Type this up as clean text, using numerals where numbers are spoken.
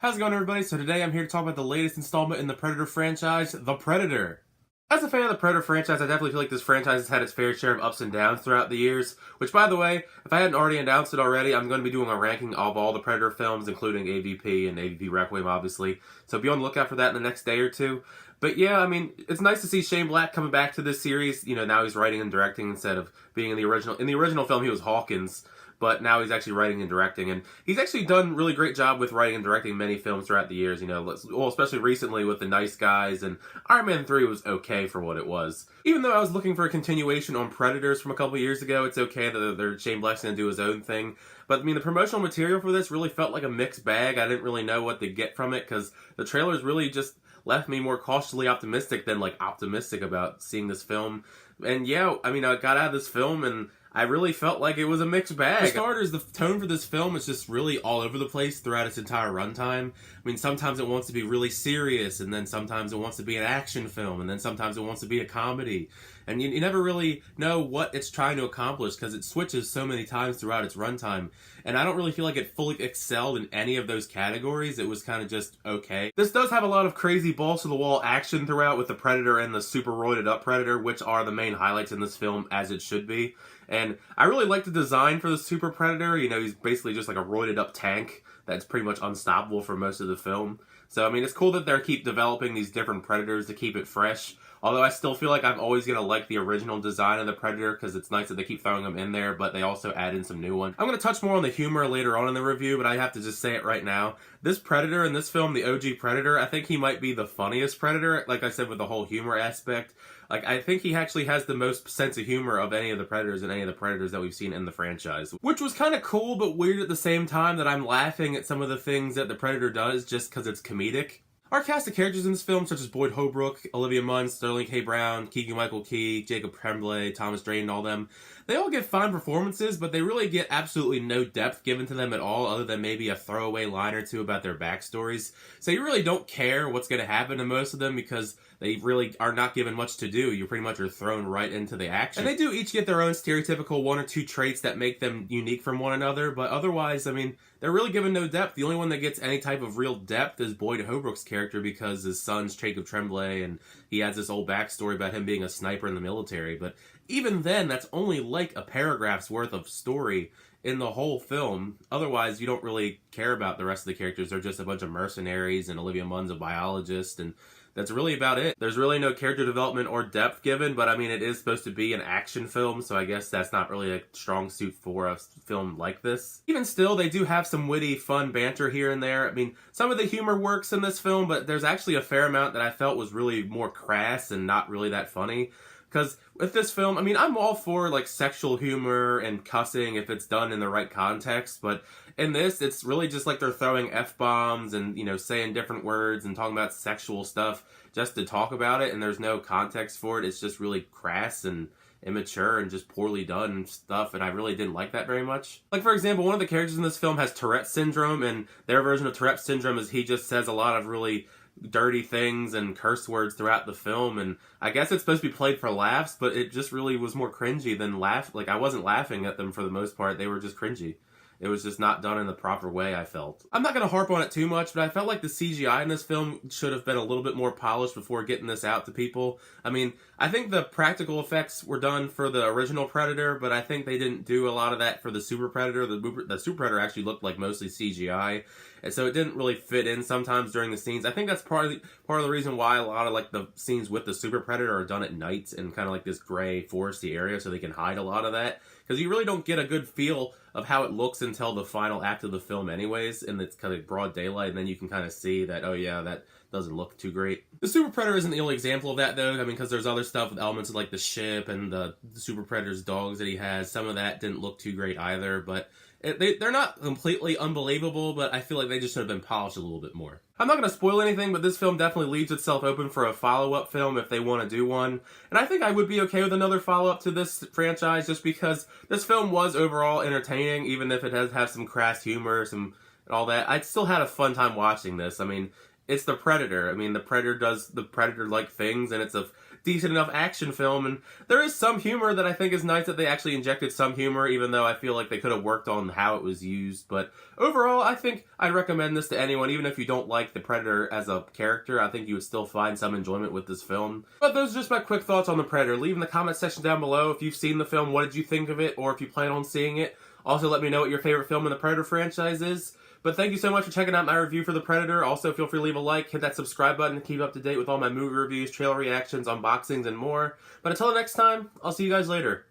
How's it going, everybody? So today I'm here to talk about the latest installment in the Predator franchise, The Predator. As a fan of the Predator franchise, I definitely feel like this franchise has had its fair share of ups and downs throughout the years, which, by the way, if I hadn't already announced it already, I'm going to be doing a ranking of all the Predator films, including AVP and AVP Requiem, obviously. So be on the lookout for that in the next day or two. But yeah, I mean, it's nice to see Shane Black coming back to this series. You know, now he's writing and directing instead of being in the original. In the original film, he was Hawkins, but now he's actually writing and directing, and he's actually done a really great job with writing and directing many films throughout the years, you know, well, especially recently with The Nice Guys, and Iron Man 3 was okay for what it was. Even though I was looking for a continuation on Predators from a couple years ago, it's okay that Shane Black's gonna do his own thing. But I mean, the promotional material for this really felt like a mixed bag. I didn't really know what to get from it, because the trailers really just left me more cautiously optimistic than like optimistic about seeing this film. And yeah, I mean, I got out of this film and I really felt like it was a mixed bag. For starters, the tone for this film is just really all over the place throughout its entire runtime. I mean, sometimes it wants to be really serious, and then sometimes it wants to be an action film, and then sometimes it wants to be a comedy. And you never really know what it's trying to accomplish because it switches so many times throughout its runtime. And I don't really feel like it fully excelled in any of those categories. It was kind of just okay. This does have a lot of crazy balls-to-the-wall action throughout with the Predator and the super roided-up Predator, which are the main highlights in this film, as it should be. And I really like the design for the Super Predator. You know, he's basically just like a roided-up tank that's pretty much unstoppable for most of the film. So, I mean, it's cool that they keep developing these different Predators to keep it fresh. Although I still feel like I'm always going to like the original design of the Predator because it's nice that they keep throwing them in there, but they also add in some new ones. I'm going to touch more on the humor later on in the review, but I have to just say it right now. This Predator in this film, the OG Predator, I think he might be the funniest Predator, like I said, with the whole humor aspect. Like, I think he actually has the most sense of humor of any of the Predators and any of the Predators that we've seen in the franchise. Which was kind of cool, but weird at the same time that I'm laughing at some of the things that the Predator does just because it's comedic. Our cast of characters in this film, such as Boyd Holbrook, Olivia Munn, Sterling K. Brown, Keegan-Michael Key, Jacob Tremblay, Thomas Drain, and all them, they all give fine performances, but they really get absolutely no depth given to them at all, other than maybe a throwaway line or two about their backstories. So you really don't care what's going to happen to most of them because they really are not given much to do. You pretty much are thrown right into the action. And they do each get their own stereotypical one or two traits that make them unique from one another, but otherwise, I mean, they're really given no depth. The only one that gets any type of real depth is Boyd Holbrook's character because his son's Jacob Tremblay, and he has this old backstory about him being a sniper in the military. But even then, that's only like a paragraph's worth of story in the whole film. Otherwise, you don't really care about the rest of the characters. They're just a bunch of mercenaries, and Olivia Munn's a biologist, and that's really about it. There's really no character development or depth given, but I mean, it is supposed to be an action film, so I guess that's not really a strong suit for a film like this. Even still, they do have some witty, fun banter here and there. I mean, some of the humor works in this film, but there's actually a fair amount that I felt was really more crass and not really that funny. Because with this film, I mean, I'm all for, like, sexual humor and cussing if it's done in the right context, but in this, it's really just like they're throwing F-bombs and, you know, saying different words and talking about sexual stuff just to talk about it, and there's no context for it. It's just really crass and immature and just poorly done stuff, and I really didn't like that very much. Like, for example, one of the characters in this film has Tourette's syndrome, and their version of Tourette's syndrome is he just says a lot of really dirty things and curse words throughout the film, and I guess it's supposed to be played for laughs, but it just really was more cringy than like, I wasn't laughing at them for the most part. They were just cringy. It was just not done in the proper way, I felt. I'm not going to harp on it too much, but I felt like the CGI in this film should have been a little bit more polished before getting this out to people. I mean, I think the practical effects were done for the original Predator, but I think they didn't do a lot of that for the Super Predator. The Super Predator actually looked like mostly CGI, and so it didn't really fit in sometimes during the scenes. I think that's part of the reason why a lot of like the scenes with the Super Predator are done at night in kind of like this gray foresty area, so they can hide a lot of that. Because you really don't get a good feel of how it looks until the final act of the film anyways, and it's kind of broad daylight, and then you can kind of see that, oh yeah, that doesn't look too great. The Super Predator isn't the only example of that, though. I mean, because there's other stuff with elements of like the ship and the Super Predator's dogs that he has. Some of that didn't look too great either, but they're not completely unbelievable, but I feel like they just should have been polished a little bit more. I'm not going to spoil anything, but this film definitely leaves itself open for a follow-up film if they want to do one. And I think I would be okay with another follow-up to this franchise just because this film was overall entertaining, even if it does have some crass humor and all that. I still had a fun time watching this. I mean, it's the Predator. I mean, the Predator does the Predator-like things, and it's a decent enough action film, and there is some humor that I think is nice that they actually injected some humor, even though I feel like they could have worked on how it was used. But overall, I think I'd recommend this to anyone, even if you don't like the Predator as a character. I think you would still find some enjoyment with this film. But those are just my quick thoughts on the Predator. Leave in the comment section down below if you've seen the film, what did you think of it, or if you plan on seeing it. Also, let me know what your favorite film in the Predator franchise is. But thank you so much for checking out my review for The Predator. Also, feel free to leave a like, hit that subscribe button to keep up to date with all my movie reviews, trailer reactions, unboxings, and more. But until next time, I'll see you guys later.